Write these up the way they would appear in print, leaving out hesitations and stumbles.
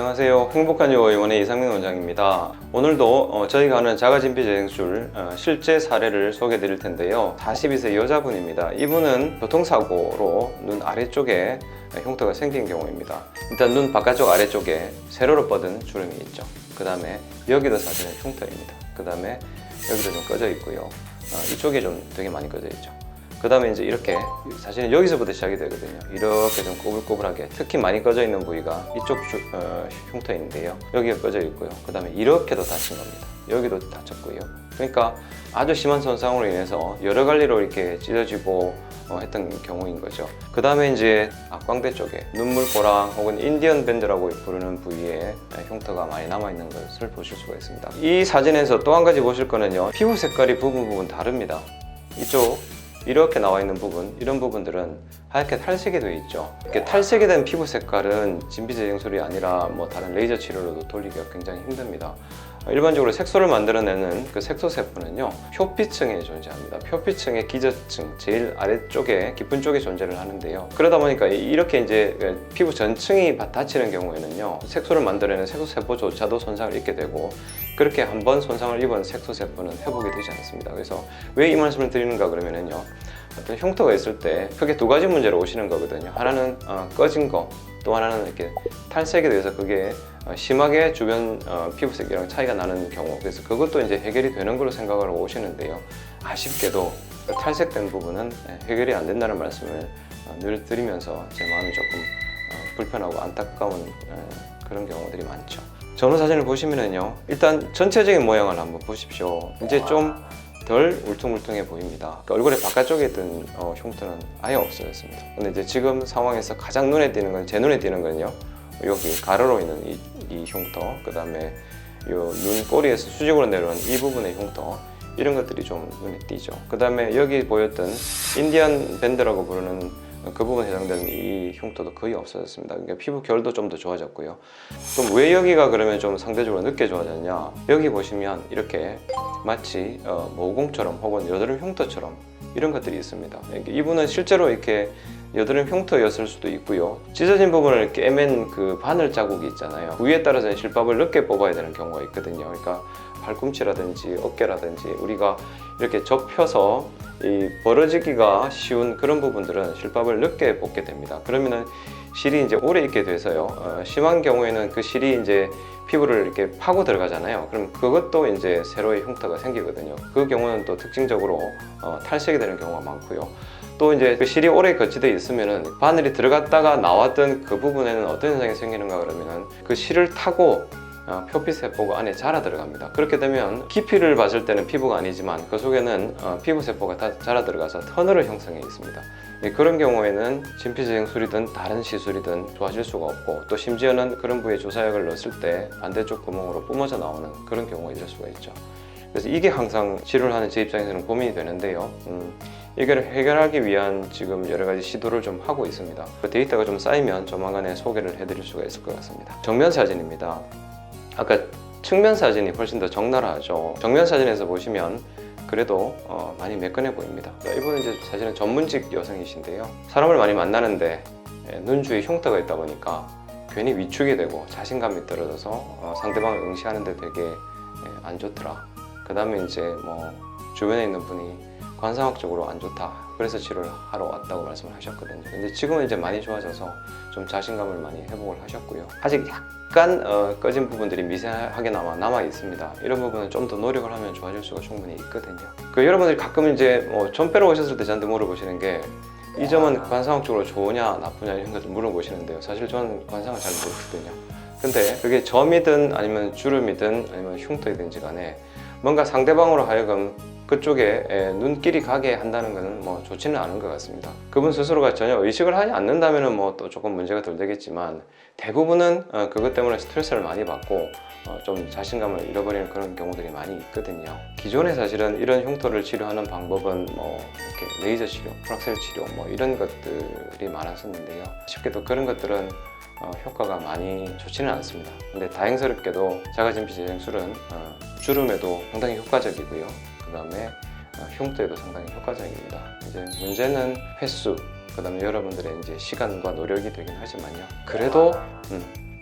안녕하세요. 행복한 요원의 이상민 원장입니다. 오늘도 저희가 하는 자가진피 재생술 실제 사례를 소개해 드릴 텐데요. 42세 여자분입니다. 이분은 교통사고로 눈 아래쪽에 흉터가 생긴 경우입니다. 일단 눈 바깥쪽 아래쪽에 세로로 뻗은 주름이 있죠. 그 다음에 여기도 사실은 흉터입니다. 그 다음에 여기도 좀 꺼져 있고요. 이쪽에 좀 되게 많이 꺼져 있죠. 그 다음에 이제 이렇게 사실은 여기서부터 시작이 되거든요. 이렇게 좀 꼬불꼬불하게, 특히 많이 꺼져 있는 부위가 이쪽 흉터인데요. 여기가 꺼져 있고요. 그 다음에 이렇게도 다친 겁니다. 여기도 다쳤고요. 그러니까 아주 심한 손상으로 인해서 여러 갈래로 이렇게 찢어지고 했던 경우인 거죠. 그 다음에 이제 악광대 쪽에 눈물보랑 혹은 인디언 밴드라고 부르는 부위에 흉터가 많이 남아있는 것을 보실 수가 있습니다. 이 사진에서 또 한 가지 보실 거는요, 피부 색깔이 부분 다릅니다. 이쪽 이렇게 나와 있는 부분, 이런 부분들은 하얗게 탈색이 되어 있죠. 이렇게 탈색이 된 피부 색깔은 진피재생술이 아니라 다른 레이저 치료로도 돌리기가 굉장히 힘듭니다. 일반적으로 색소를 만들어내는 그 색소세포는요, 표피층에 존재합니다. 표피층의 기저층, 제일 아래쪽에 깊은 쪽에 존재를 하는데요. 그러다 보니까 이렇게 이제 피부 전층이 다치는 경우에는요, 색소를 만들어내는 색소세포조차도 손상을 입게 되고, 그렇게 한번 손상을 입은 색소세포는 회복이 되지 않습니다. 그래서 왜 이 말씀을 드리는가 그러면은요, 어떤 흉터가 있을 때 크게 두 가지 문제로 오시는 거거든요. 하나는 꺼진 거, 또 하나는 이렇게 탈색에 대해서 그게 심하게 주변 피부색이랑 차이가 나는 경우, 그래서 그것도 이제 해결이 되는 걸로 생각을 하고 오시는데요. 아쉽게도 탈색된 부분은 해결이 안 된다는 말씀을 늘 드리면서 제 마음이 조금 불편하고 안타까운 그런 경우들이 많죠. 전후 사진을 보시면은요, 일단 전체적인 모양을 한번 보십시오. 이제 좀 덜 울퉁불퉁해 보입니다. 그러니까 얼굴의 바깥쪽에 있던 흉터는 아예 없어졌습니다. 근데 이제 지금 상황에서 가장 눈에 띄는 건, 제 눈에 띄는 건요, 여기 가로로 있는 이 흉터, 그 다음에 요 눈꼬리에서 수직으로 내려오는 이 부분의 흉터, 이런 것들이 좀 눈에 띄죠. 그 다음에 여기 보였던 인디언 밴드라고 부르는 그 부분에 해당되는 이 흉터도 거의 없어졌습니다. 그러니까 피부 결도 좀 더 좋아졌고요. 그럼 왜 여기가 그러면 좀 상대적으로 늦게 좋아졌냐? 여기 보시면 이렇게 마치 모공처럼 혹은 여드름 흉터처럼 이런 것들이 있습니다. 이분은 실제로 이렇게 여드름 흉터였을 수도 있고요. 찢어진 부분을 깨맨 그 바늘 자국이 있잖아요. 부위에 따라서는 실밥을 늦게 뽑아야 되는 경우가 있거든요. 그러니까 팔꿈치라든지 어깨라든지 우리가 이렇게 접혀서 이 벌어지기가 쉬운 그런 부분들은 실밥을 늦게 뽑게 됩니다. 그러면은 실이 이제 오래 있게 돼서요, 심한 경우에는 그 실이 이제 피부를 이렇게 파고 들어가잖아요. 그럼 그것도 이제 세로의 흉터가 생기거든요. 그 경우는 또 특징적으로 탈색이 되는 경우가 많고요. 또 이제 그 실이 오래 거치되어 있으면은 바늘이 들어갔다가 나왔던 그 부분에는 어떤 현상이 생기는가 그러면은 그 실을 타고 표피세포가 안에 자라 들어갑니다. 그렇게 되면 깊이를 봤을 때는 피부가 아니지만 그 속에는 피부세포가 다 자라 들어가서 터널을 형성해 있습니다. 그런 경우에는 진피재생술이든 다른 시술이든 좋아질 수가 없고, 또 심지어는 그런 부위에 조사약을 넣었을 때 반대쪽 구멍으로 뿜어져 나오는 그런 경우가 있을 수가 있죠. 그래서 이게 항상 치료를 하는 제 입장에서는 고민이 되는데요. 이걸 해결하기 위한 지금 여러 가지 시도를 좀 하고 있습니다. 그 데이터가 좀 쌓이면 조만간에 소개를 해드릴 수가 있을 것 같습니다. 정면 사진입니다. 아까 측면 사진이 훨씬 더 적나라하죠. 정면 사진에서 보시면 그래도 많이 매끈해 보입니다. 이분은 이제 사실은 전문직 여성이신데요. 사람을 많이 만나는데 눈 주위에 흉터가 있다 보니까 괜히 위축이 되고 자신감이 떨어져서 상대방을 응시하는데 되게 안 좋더라. 그 다음에 이제 주변에 있는 분이 관상학적으로 안 좋다, 그래서 치료를 하러 왔다고 말씀을 하셨거든요. 근데 지금은 이제 많이 좋아져서 좀 자신감을 많이 회복을 하셨고요. 아직 약간 꺼진 부분들이 미세하게 남아 있습니다. 이런 부분은 좀 더 노력을 하면 좋아질 수가 충분히 있거든요. 여러분들이 가끔 이제 점 빼러 오셨을 때 저한테 물어보시는 게, 이 점은 관상학적으로 좋으냐 나쁘냐 이런 것들 물어보시는데요. 사실 저는 관상을 잘 모르거든요. 근데 그게 점이든 아니면 주름이든 아니면 흉터이든지 간에 뭔가 상대방으로 하여금 그쪽에 눈길이 가게 한다는 것은 좋지는 않은 것 같습니다. 그분 스스로가 전혀 의식을 하지 않는다면 또 조금 문제가 덜 되겠지만, 대부분은 그것 때문에 스트레스를 많이 받고 좀 자신감을 잃어버리는 그런 경우들이 많이 있거든요. 기존에 사실은 이런 흉터를 치료하는 방법은 이렇게 레이저 치료, 프락셀 치료 이런 것들이 많았었는데요. 쉽게도 그런 것들은 효과가 많이 좋지는 않습니다. 근데 다행스럽게도 자가진피 재생술은 주름에도 상당히 효과적이고요. 그 다음에 흉터에도 상당히 효과적입니다. 이제 문제는 횟수, 그 다음에 여러분들의 이제 시간과 노력이 되긴 하지만요. 그래도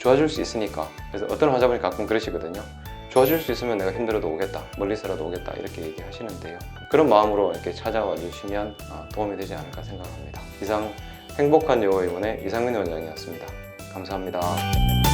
좋아질 수 있으니까. 그래서 어떤 환자분이 가끔 그러시거든요. 좋아질 수 있으면 내가 힘들어도 오겠다, 멀리서라도 오겠다 이렇게 얘기하시는데요. 그런 마음으로 이렇게 찾아와 주시면 도움이 되지 않을까 생각합니다. 이상 행복한 여호의원의 이상민 원장이었습니다. 감사합니다.